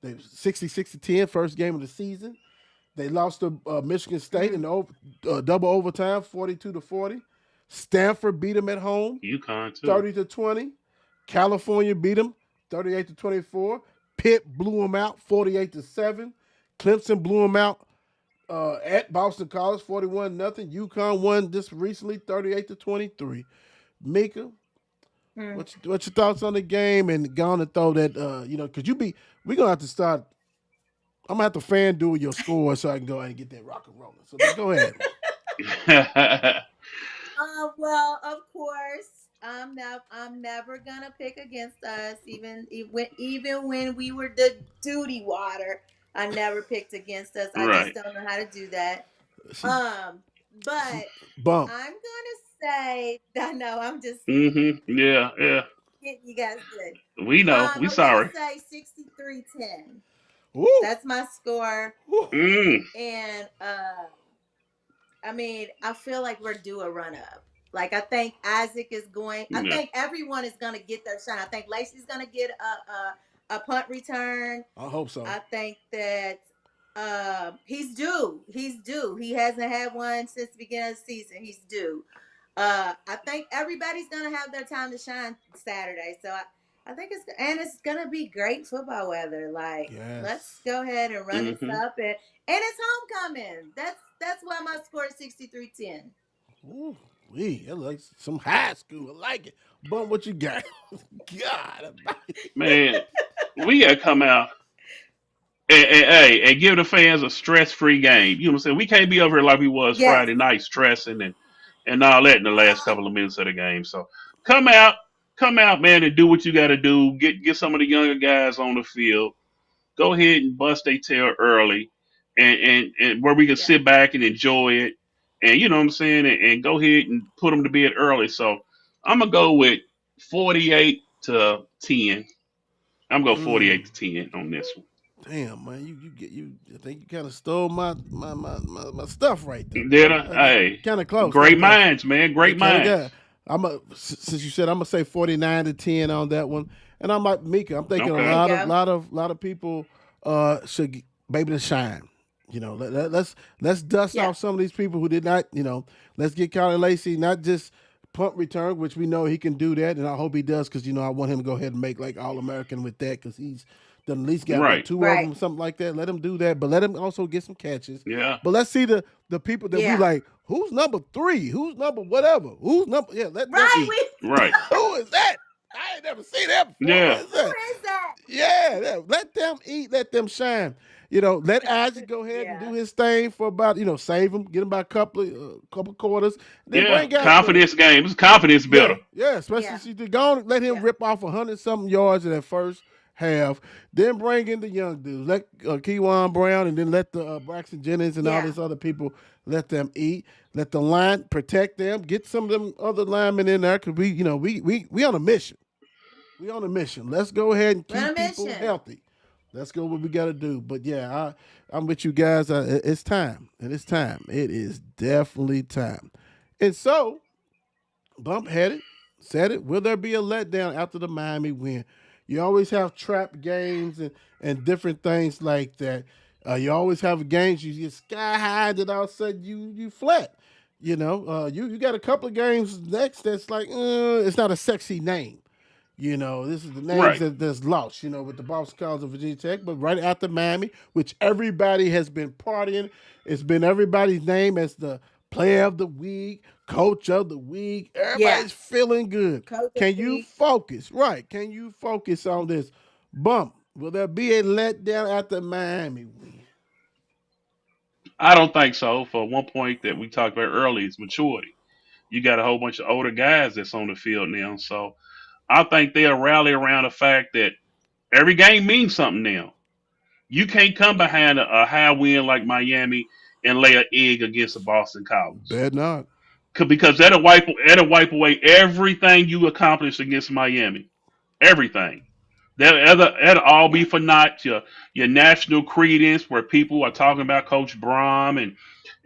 They 66 to 10, first game of the season. They lost to Michigan State in Mm. double overtime, 42-40. Stanford beat them at home, UConn too. 30-20. California beat them 38-24. Pitt blew them out 48-7. Clemson blew them out at Boston College 41-0. UConn won this recently 38-23. Mika, Mm. what's your thoughts on the game, and going to throw that because we're gonna have to start. I'm gonna have to fan duel your score so I can go ahead and get that rock and rolling. So go ahead. Well, of course, I'm never gonna pick against us. Even when we were the duty water, I never picked against us. I just Right. don't know how to do that. She's Um, but bump. I'm gonna say I know I'm just Yeah. Yeah. getting you guys good. We know. We I'm gonna sorry. say 63-10. Woo, That's my score, woo. Mm. and I mean, I feel like we're due a run up. Like I think Isaac is going. I Yeah. think everyone is going to get their shine. I think Lacey's going to get a punt return. I hope so. I think that he's due. He's due. He hasn't had one since the beginning of the season. He's due. I think everybody's going to have their time to shine Saturday. So I think it's going to be great football weather. Like let's Yes. go ahead and run this Hmm. up, and it's homecoming. That's why my score is 63-10. Woo. That like some high school. I like it. Bum, what you got? God, Man, we gotta come out and give the fans a stress free game. You know what I'm saying? We can't be over here like we was Yes. Friday night stressing and all that in the last couple of minutes of the game. So come out, come out, man, and do what you got to do. Get some of the younger guys on the field. Go ahead and bust their tail early, and where we can Yeah. sit back and enjoy it. And you know what I'm saying, and go ahead and put them to bed early. So I'm gonna go with 48-10. I'm gonna go mm, 48-10 on this one. damn man, you get you. I think you kind of stole my stuff right there, Did brother. I? Hey, Kind of close, kind great of close. minds, man. Great Kind of minds. good. Since you said I'm gonna say 49-10 on that one, and I'm like Mika. I'm thinking a There Okay. you lot of go. lot of lot of people should be able to shine. Let's dust Yeah. off some of these people who did not. Let's get Colin Lacey not just punt return, which we know he can do that, and I hope he does because I want him to go ahead and make like All American with that because he's done at least got what Right. two of Right. them, something like that. Let him do that, but let him also get some catches. Yeah. But let's see the people that we Yeah. like. Who's number three? Who's number whatever? Who's number? Yeah, let them Right. eat. We. Right. Who is that? I ain't never seen that before. Who Yeah. is Who that? is that? Let them eat, let them shine. Let Isaac go ahead and do Yeah. his thing for about, save him, get him by a couple quarters, then Yeah. bring out Confidence game. It's confidence yeah, builder. yeah, especially Yeah. since they go on, let him Yeah. rip off 100 something yards in that first half, then bring in the young dudes, let Keywan Brown, and then let the Braxton Jennings and all Yeah. these other people let them eat, let the line protect them, get some of them other linemen in there because we on a mission. We on a mission. Let's go ahead and Run a keep people mission. healthy. Let's go what we got to do. But yeah, I'm with you guys. It's time. It's time. It is definitely time. And so, bump headed, said it. Will there be a letdown after the Miami win? You always have trap games and different things like that. You always have games you get sky high, then all of a sudden you flat. You got a couple of games next that's like it's not a sexy name. This is the names Right. that's lost, with the Boston College of Virginia Tech. But right after Miami, which everybody has been partying, it's been everybody's name as the player of the week, coach of the week. Yeah. Everybody's feeling good. Coach of Can the you week. focus? Right. Can you focus on this bump? Will there be a letdown after Miami win? I don't think so. For one point that we talked about earlier is maturity. You got a whole bunch of older guys that's on the field now. So I think they'll rally around the fact that every game means something now. You can't come Yeah. behind a high win like Miami and lay an egg against a Boston College. Bet not. Because that'll wipe away everything you accomplished against Miami. Everything. That'll all be Yeah. for naught. Your national credence, where people are talking about Coach Brom and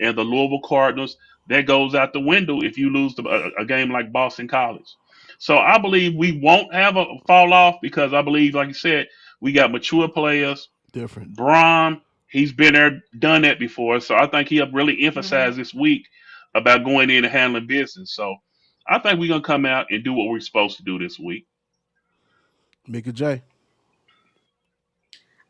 the Louisville Cardinals, that goes out the window if you lose a game like Boston College. So I believe we won't have a fall off because I believe, like you said, we got mature players. Different. Brom, he's been there, done that before. So I think he'll really Hmm. emphasize this week about going in and handling business. So I think we're gonna come out and do what we're supposed to do this week. Mika J.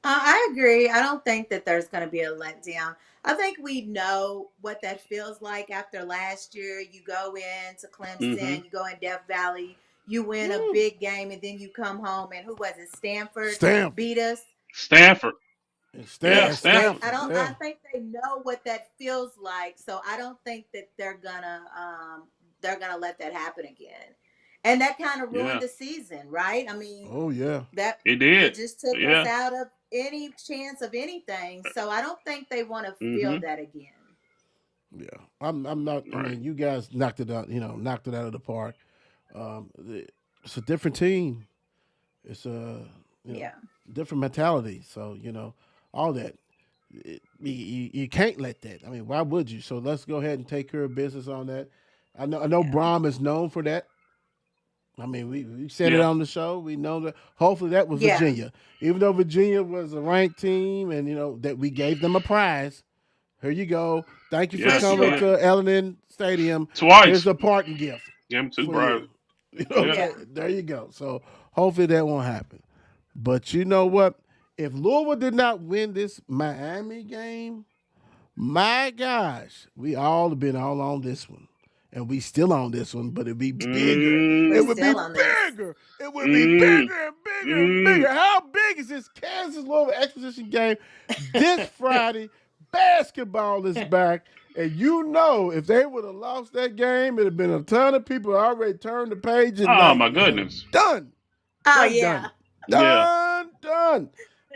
I agree. I don't think that there's going to be a letdown. I think we know what that feels like after last year. You go into Hmm. Clemson, you go in Death Valley, you win a Woo. big game, and then you come home and who was it? Stanford Stanford. beat us. Stanford, And Stan yeah, and Yeah, like Stanford. I Stanford. don't. Yeah. I think they know what that feels like, so I don't think that they're gonna let that happen again. And that kind of ruined Yeah, the season, right? I mean, Oh yeah. that it it did. just took us Yeah. out of any chance of anything. So I don't think they want to feel Hmm. that again. Yeah, I'm not. I Right. mean, you guys knocked it out. Knocked it out of the park. It's a different team. It's a you know Yeah. different mentality. So all that. You can't let that. I mean, why would you? So let's go ahead and take care of business on that. I know Yeah. Brom is known for that. I mean, we said it Yeah. on the show. We know that. Hopefully, that was Yeah. Virginia. Even though Virginia was a ranked team, and that we gave them a prize. Here you go. Thank you for For Yeah, you coming did sure. to Ellen Stadium. Here's twice. a parting gift Give him two for bros. you. You know what I'm Yeah. saying? Yeah. There you go. So hopefully that won't happen. But you know what? If Louisville did not win this Miami game, my gosh, we all have been all on this one. and we still on this one, but it'd be bigger. We're It Mm, would be still on this. bigger. It would be mm, bigger and bigger and bigger. mm. How big is this Kansas Louisville exposition game this Friday? Basketball is back. And you know, if they would have lost that game, it'd have been a ton of people already turned the page and Oh like, my goodness. done. Oh Done. yeah. Yeah, Done.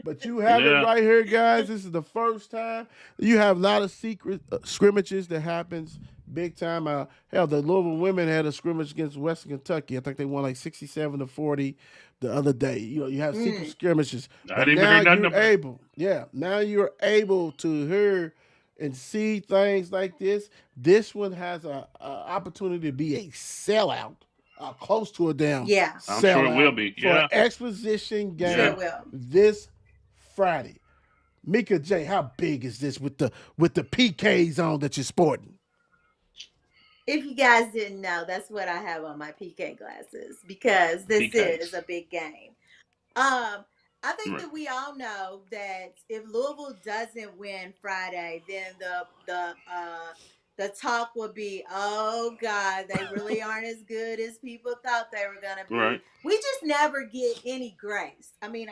But you have it yeah, right here, guys. This is the first time. You have a lot of secret scrimmages that happens big time. Hell, the Louisville women had a scrimmage against Western Kentucky. I think they won like 67-40 the other day. You know, you have secret Mm. scrimmages. I But didn't even now hear nothing you're about. able, yeah, now you're able to hear and see things like this. This one has a opportunity to be a sellout, close to a damn Yeah. I'm sure it sellout will be. for an Yeah, exposition Sure yeah. game it will. this Friday. Mika J, how big is this with the PKs on that you're sporting? If you guys didn't know, that's what I have on my PK glasses because this is PKs. a big game. Um, I think Right, that we all know that if Louisville doesn't win Friday, then the talk will be, oh God, they really aren't as good as people thought they were gonna right. be. We just never get any grace. I mean,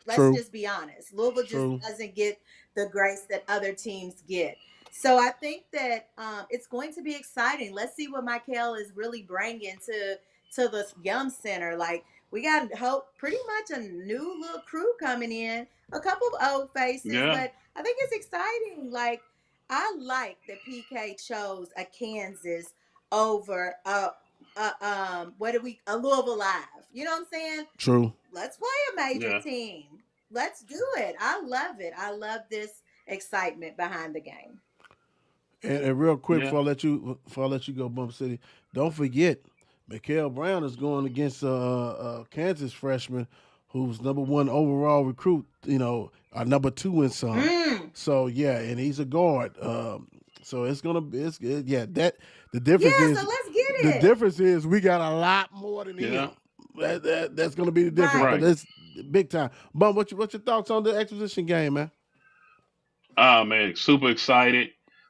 let's True, just be honest. Louisville just true. doesn't get the grace that other teams get. So I think that it's going to be exciting. Let's see what Michael is really bringing to the Yum Center. Like we got hope pretty much a new little crew coming in, a couple of old faces, Yeah, but I think it's exciting. Like I like that PK chose a Kansas over a Louisville Live. You know what I'm saying? True. Let's play a major yeah, team. Let's do it. I love it. I love this excitement behind the game. And real quick yeah. before I let you go, Bump City, don't forget, Mikael Brown is going against Kansas freshman who's number one overall recruit. You know, number two in some. Mm. So yeah, and he's a guard. So it's gonna be yeah. That the difference Yeah, so is let's get the it. difference is we got a lot more than Yeah. him. That's gonna be the difference. Right. But Right. it's big time. Bump, what's your thoughts on the exposition game, man? Oh man, super excited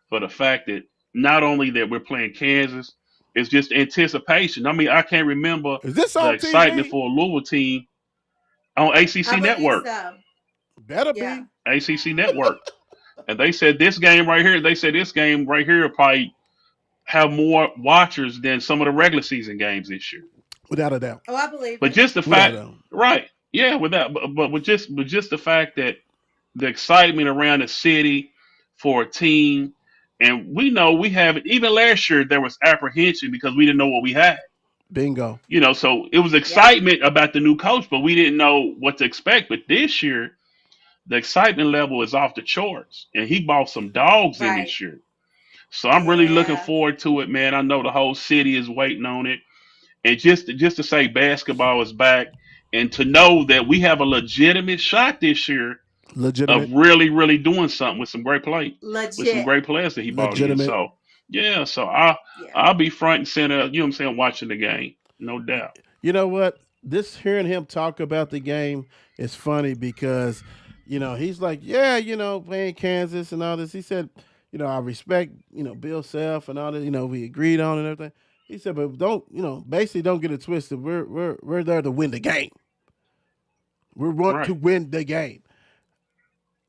for the fact that not only that we're playing Kansas, it's just anticipation. I mean, I can't remember Is this the on excitement TV? for a Louisville team on I ACC believe Network. so. Better Yeah. be. ACC Network. And they said this game right here, they said this game right here will probably have more watchers than some of the regular season games this year. Without a doubt. Oh, I believe But it. just the Without a fact, doubt. right? Yeah, with that, but with just the fact that the excitement around the city for a team, and we know we have it. Even last year there was apprehension because we didn't know what we had. Bingo. So it was Yep. excitement about the new coach, but we didn't know what to expect. But this year, the excitement level is off the charts, and he bought some dogs in Right. this year. So I'm really looking Yeah. forward to it, man. I know the whole city is waiting on it, and just to say basketball is back, and to know that we have a legitimate shot this year of Legitimate. really, really doing something with some Legit. great players that he brought in. Legitimate. So yeah, so Yeah. I'll be front and center. You know what I'm saying, watching the game, no doubt. You know what? This hearing him talk about the game is funny because, he's like, yeah, playing Kansas and all this. He said, I respect, Bill Self and all that, we agreed on and everything. He said, but don't, basically don't get it twisted. We're there to win the game. We want to Right. win the game.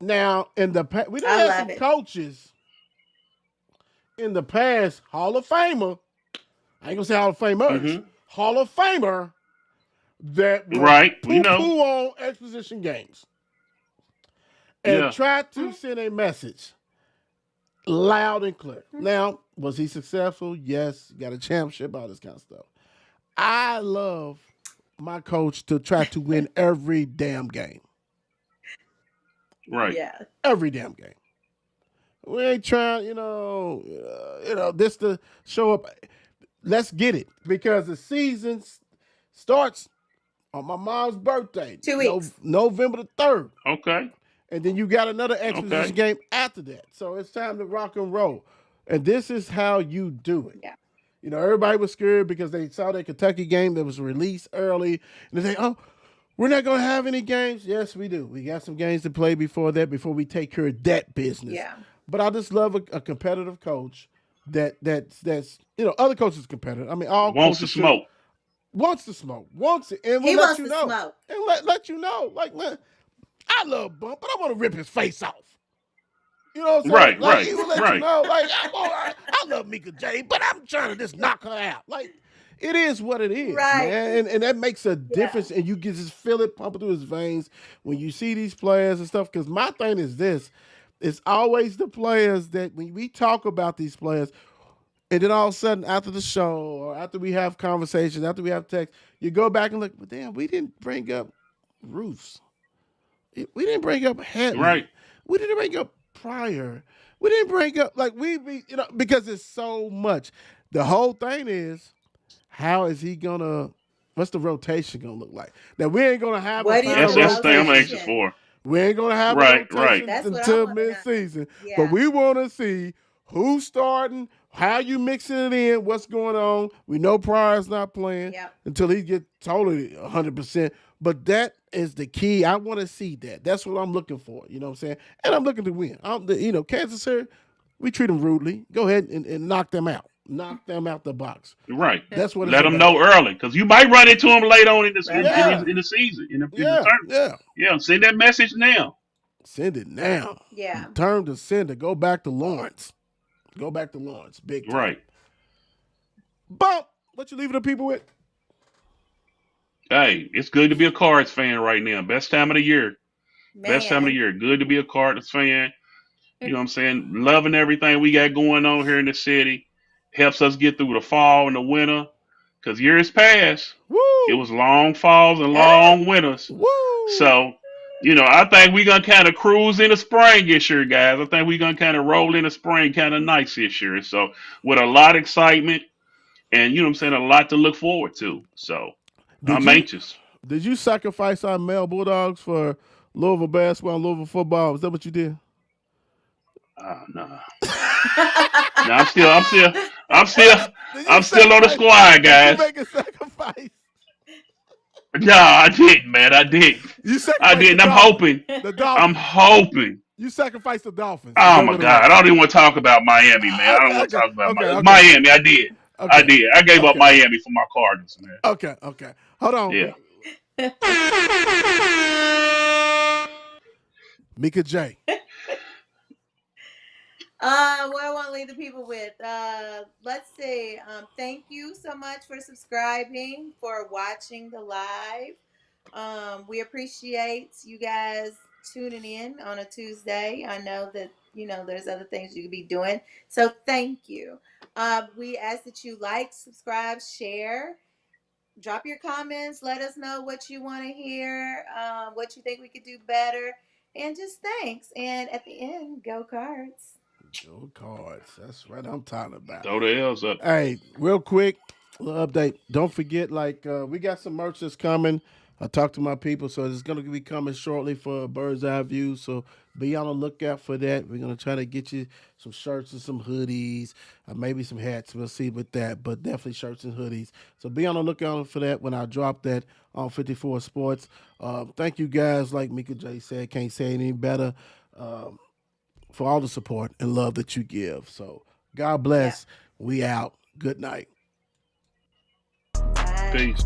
Now, we done I had love some it. coaches in the past, Hall of Famer. I ain't gonna say Hall of Famers, Hmm. Hall of Famer that will Right. We poo know. poo on exposition games and Yeah. try to send a message loud and clear. Now, was he successful? Yes, got a championship, all this kind of stuff. I love my coach to try to win every damn game. Right. Yeah. Every damn game. We ain't trying, this to show up. Let's get it because the season starts on my mom's birthday, 2 weeks. November the 3rd. Okay. And then you got another exposition Okay. game after that. So it's time to rock and roll. And this is how you do it. Yeah. Everybody was scared because they saw that Kentucky game that was released early. And they say, oh, we're not going to have any games. Yes, we do. We got some games to play before that, before we take care of that business. Yeah. But I just love a competitive coach that's other coaches competitive. I mean, all Wants to coaches should smoke. wants to smoke, wants it, and He we'll let wants you to know, smoke. and let you know. Like, man, I love Bump, but I want to rip his face off. You know what I'm saying? Right, Like, right, he will let you right, know. Like, I love Mika J, but I'm trying to just knock her out. Like, it is what it is, Right. man, and that makes a Yeah. difference. And you can just feel it pumping through his veins when you see these players and stuff. Because my thing is this: it's always the players that when we talk about these players, and then all of a sudden after the show or after we have conversations, after we have text, you go back and look. But damn, we didn't bring up Roofs. We didn't bring up right. Hadley. We didn't bring up Pryor. We didn't bring up like because it's so much. The whole thing is how is he gonna? What's the rotation gonna look like? Now we ain't gonna have a What is final the That's the thing I'm rotation. anxious rotation? for. We ain't gonna have a Right, right, rotation That's what I until want to know. mid-season. But Yeah. we want to see who's starting, how you mixing it in, what's going on. We know Pryor's not playing Yep. until he gets totally 100%. But that is the key. I want to see that. That's what I'm looking for. You know what I'm saying? And I'm looking to win. Kansas here, we treat them rudely. Go ahead and knock them out. Knock them out the box. right. That's what it's Let them about. know early, because you might run into them late on in the Let them know. in the season, in the Yeah, turn. yeah. Yeah, send that message now. Send it now. Yeah. Turn to send it. Go back to Lawrence. Go back to Lawrence. Big time. Right. Bump. What you leaving the people with? Hey, it's good to be a Cards fan right now. Best time of the year. Best time of the Man. year. Good to be a Cardinals fan. You know what I'm saying? Loving everything we got going on here in the city. Helps us get through the fall and the winter. Because years past, it Woo! was long falls and Yeah. long winters. Woo! So, I think we're going to kind of cruise in the spring this year, guys. I think we're going to kind of roll in the spring kind of nice this year. So, with a lot of excitement and, you know what I'm saying, a lot to look forward to. So, Did I'm you anxious. did you sacrifice our male Bulldogs for Louisville basketball and Louisville football? Is that what you did? No. No, I'm still, Did you I'm still on the sacrifice? squad, Did you guys. make a sacrifice? No, I didn't, man. I didn't. You I sacrificed the didn't. Dolphins. The I'm Dolphins. hoping. You sacrificed the Dolphins. Is Oh that my what it God. I was? don't even want to talk about Miami, man. I don't Okay, want to okay, talk about okay, okay, Miami. I did. I okay, did. I gave up okay, Miami for my Cardinals, man. okay. Hold on, Yeah. Mika J. What I want to leave the people with. Let's see. Thank you so much for subscribing, for watching the live. We appreciate you guys tuning in on a Tuesday. I know that there's other things you could be doing, so thank you. We ask that you like, subscribe, share, drop your comments. Let us know what you want to hear, what you think we could do better, and just thanks. And at the end, go Cards. Go Cards. That's what I'm talking about. Throw the L's up. Hey, real quick, little update. Don't forget, we got some merch that's coming. I talked to my people, so it's going to be coming shortly for a bird's eye view. So be on the lookout for that. We're going to try to get you some shirts and some hoodies, maybe some hats. We'll see with that, but definitely shirts and hoodies. So be on the lookout for that when I drop that on 54 Sports. Thank you guys. Like Mika J said, can't say any better. For all the support and love that you give. So God Yeah. bless. We out. Good night. Bye. Peace.